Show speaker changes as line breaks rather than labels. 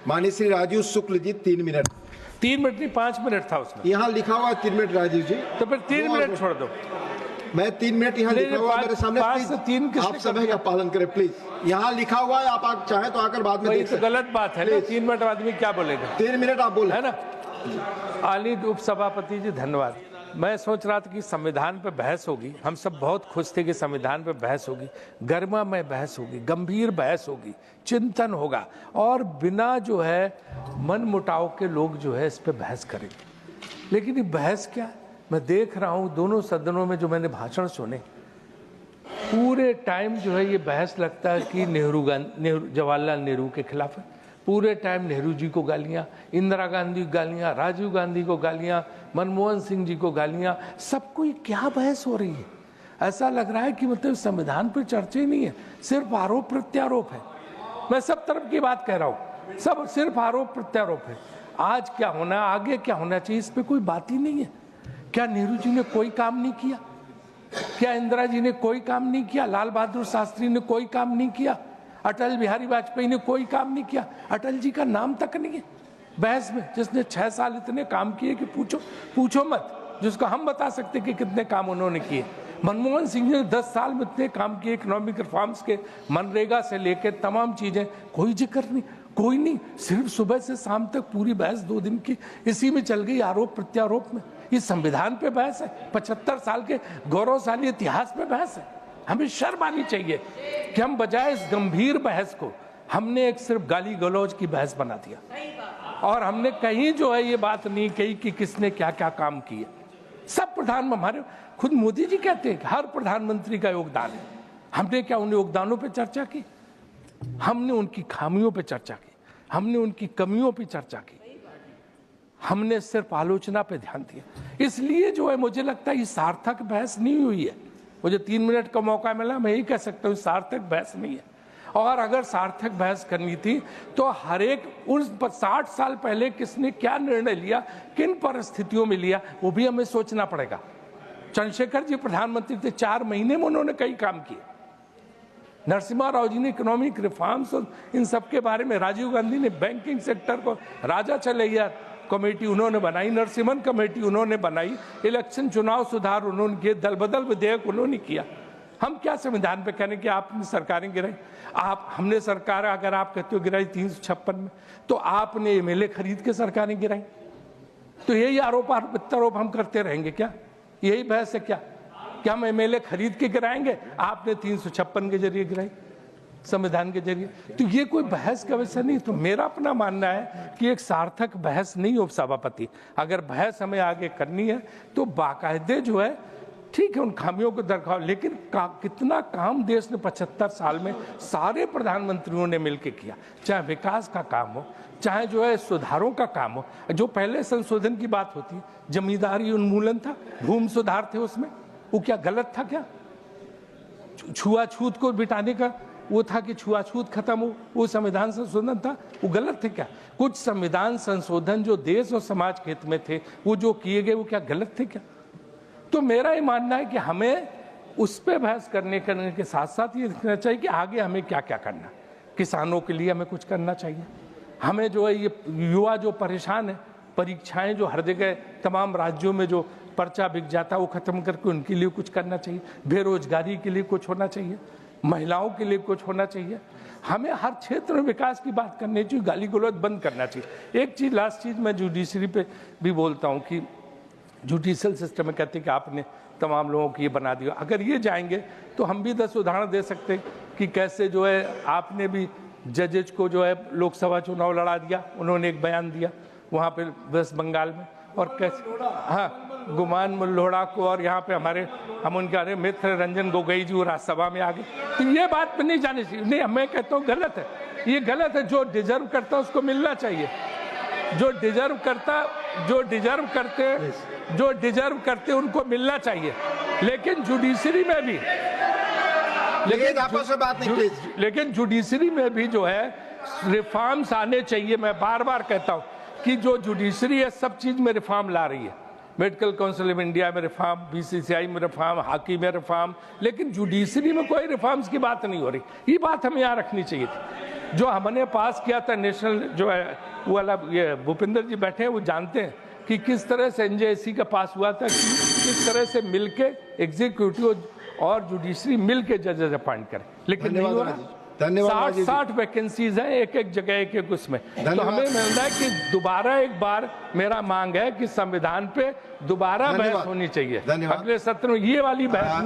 माननीय Shri Rajiv Shukla ji 3 minute.
3 minute नहीं 5 minute था उसमें।
यहाँ लिखा हुआ है 3 मिनट राजीव जी।
तो फिर 3 मिनट छोड़ दो।
मैं 3 मिनट यहाँ लिखा हुआ मेरे सामने।
5 से 3
आप समय का पालन करें प्लीज। यहाँ लिखा हुआ है, आप चाहें तो आकर बाद में देख सकते।
गलत बात है ना, 3 मिनट आदमी क्या बोलेगा।
3 मिनट आप बोले
है ना। आली उप सभापति जी धन्यवाद। मैं सोच रहा था कि संविधान पे बहस होगी, हम सब बहुत खुश थे कि संविधान पे बहस होगी, गरिमामय बहस होगी, गंभीर बहस होगी, चिंतन होगा और बिना जो है मन मुटाव के लोग जो है इस पे बहस करेंगे। लेकिन ये बहस क्या, मैं देख रहा हूँ दोनों सदनों में जो मैंने भाषण सुने, पूरे टाइम जो है ये बहस लगता है कि जवाहरलाल नेहरू के खिलाफ है। पूरे टाइम नेहरू जी को गालियां, इंदिरा गांधी को गालियां, राजीव गांधी को गालियां, मनमोहन सिंह जी को गालियां, सबको ये क्या बहस हो रही है। ऐसा लग रहा है कि मतलब संविधान पर चर्चा ही नहीं है, सिर्फ आरोप प्रत्यारोप है। मैं सब तरफ की बात कह रहा हूँ, सब सिर्फ आरोप प्रत्यारोप है। आज क्या होना, आगे क्या होना चाहिए, इस पर कोई बात ही नहीं है। क्या नेहरू जी ने कोई काम नहीं किया? क्या इंदिरा जी ने कोई काम नहीं किया? लाल बहादुर शास्त्री ने कोई काम नहीं किया? अटल बिहारी वाजपेयी ने कोई काम नहीं किया? अटल जी का नाम तक नहीं है बहस में, जिसने 6 साल इतने काम किए कि पूछो मत, जिसको हम बता सकते कि कितने काम उन्होंने किए। मनमोहन सिंह ने 10 साल में इतने काम किए, इकोनॉमिक रिफॉर्म्स के, मनरेगा से लेकर तमाम चीजें, कोई जिक्र नहीं, कोई नहीं। सिर्फ सुबह से शाम तक पूरी बहस 2 दिन की इसी में चल गई, आरोप प्रत्यारोप में। ये संविधान पे बहस है, 75 साल के गौरवशाली इतिहास पे बहस है। हमें शर्म आनी चाहिए कि हम बजाय इस गंभीर बहस को हमने एक सिर्फ गाली गलौज की बहस बना दिया और हमने कहीं जो है ये बात नहीं कही कि किसने क्या क्या काम किए। सब हमारे खुद मोदी जी कहते हैं कि हर प्रधानमंत्री का योगदान है। हमने क्या उन योगदानों पे चर्चा की? हमने उनकी खामियों पे चर्चा की, हमने उनकी कमियों पे चर्चा की, हमने सिर्फ आलोचना पे ध्यान दिया। इसलिए जो है मुझे लगता है ये सार्थक बहस नहीं हुई है। मुझे 3 मिनट का मौका मिला, मैं यही कह सकता हूँ सार्थक बहस नहीं है। और अगर सार्थक बहस करनी थी तो हर एक उन 60 साल पहले किसने क्या निर्णय लिया, किन परिस्थितियों में लिया, वो भी हमें सोचना पड़ेगा। चंद्रशेखर जी प्रधानमंत्री थे, 4 महीने में उन्होंने कई काम किए। नरसिम्हा राव जी ने इकोनॉमिक रिफॉर्म्स और इन सब के बारे में, राजीव गांधी ने बैंकिंग सेक्टर को, राजा चलैया कमेटी उन्होंने बनाई, नरसिम्हन कमेटी उन्होंने बनाई, इलेक्शन चुनाव सुधार उन्होंने किए, दल बदल विधेयक उन्होंने किया। हम क्या संविधान पे कहने कि आपने सरकारें गिराई? हमने सरकार, अगर आप कहते हो गिराई 356 में, तो आपने एमएलए खरीद के सरकारें गिराई। तो यही आरोप प्रत्यारोप हम करते रहेंगे क्या? यही बहस है क्या कि हम एमएलए खरीद के गिराएंगे? आपने 356 के जरिए गिराई, संविधान के जरिए। तो ये कोई बहस का विषय नहीं। तो मेरा अपना मानना है कि एक सार्थक बहस नहीं उप सभापति, अगर बहस हमें आगे करनी है तो बाकायदे जो है, ठीक है उन खामियों को दरखाओ, लेकिन कितना काम देश ने 75 साल में सारे प्रधानमंत्रियों ने मिलकर किया, चाहे विकास का काम हो, चाहे जो है सुधारों का काम हो। जो पहले संशोधन की बात होती है, जमींदारी उन्मूलन था, भूमि सुधार थे, उसमें वो क्या गलत था? क्या छुआछूत को बिटाने का वो था कि छुआछूत खत्म हो, वो संविधान संशोधन था, वो गलत थे क्या? कुछ संविधान संशोधन जो देश और समाज के हित में थे, वो जो किए गए, वो क्या गलत थे क्या? तो मेरा ये मानना है कि हमें उस पर बहस करने के साथ साथ ये देखना चाहिए कि आगे हमें क्या क्या करना। किसानों के लिए हमें कुछ करना चाहिए, हमें जो है ये युवा जो परेशान है, परीक्षाएं जो हर जगह तमाम राज्यों में जो पर्चा बिक जाता है वो खत्म करके उनके लिए कुछ करना चाहिए, बेरोजगारी के लिए कुछ होना चाहिए, महिलाओं के लिए कुछ होना चाहिए। हमें हर क्षेत्र में विकास की बात करनी चाहिए, गाली गलौज बंद करना चाहिए। एक चीज, लास्ट चीज, मैं जुडिशरी पे भी बोलता हूँ कि जुडिशियल सिस्टम में कहते हैं कि आपने तमाम लोगों को ये बना दिया। अगर ये जाएंगे तो हम भी 10 उदाहरण दे सकते हैं कि कैसे जो है आपने भी जजेज को जो है लोकसभा चुनाव लड़ा दिया, उन्होंने एक बयान दिया वहाँ पे वेस्ट बंगाल में, और कैसे, हाँ, गुमान लोढ़ा को, और यहाँ पे हम उनके अरे मित्र रंजन गोगोई जी राज्यसभा में आ गए। तो ये बात नहीं जानी चाहिए। नहीं, मैं कहता हूँ गलत है, ये गलत है। जो डिजर्व करता उसको मिलना चाहिए, जो डिजर्व करते उनको मिलना चाहिए। लेकिन जुडिशरी में भी, लेकिन जुडिशरी में भी जो है रिफॉर्म्स आने चाहिए। मैं बार बार कहता हूँ कि जो जुडिशरी है सब चीज में रिफॉर्म ला रही है, मेडिकल काउंसिल ऑफ इंडिया में रिफॉर्म, बीसीसीआई में रिफॉर्म, हॉकी में रिफॉर्म, लेकिन जुडिशरी में कोई रिफॉर्म्स की बात नहीं हो रही। ये बात हमें यहाँ रखनी चाहिए थी। जो हमने पास किया था नेशनल जो है वो वाला, ये भूपेंद्र जी बैठे हैं वो जानते हैं कि किस तरह से एनजेएससी का पास हुआ था, किस तरह से मिलके एग्जीक्यूटिव और जुडिशरी मिलके जजेस अपॉइंट करें, लेकिन नहीं हुआ।
धन्यवाद।
60 वैकेंसीज हैं एक एक जगह एक एक उसमें। तो हमें मिलता है कि दोबारा एक बार मेरा मांग है कि संविधान पे दोबारा बहस होनी चाहिए। अगले सत्र में ये वाली बहस नहीं।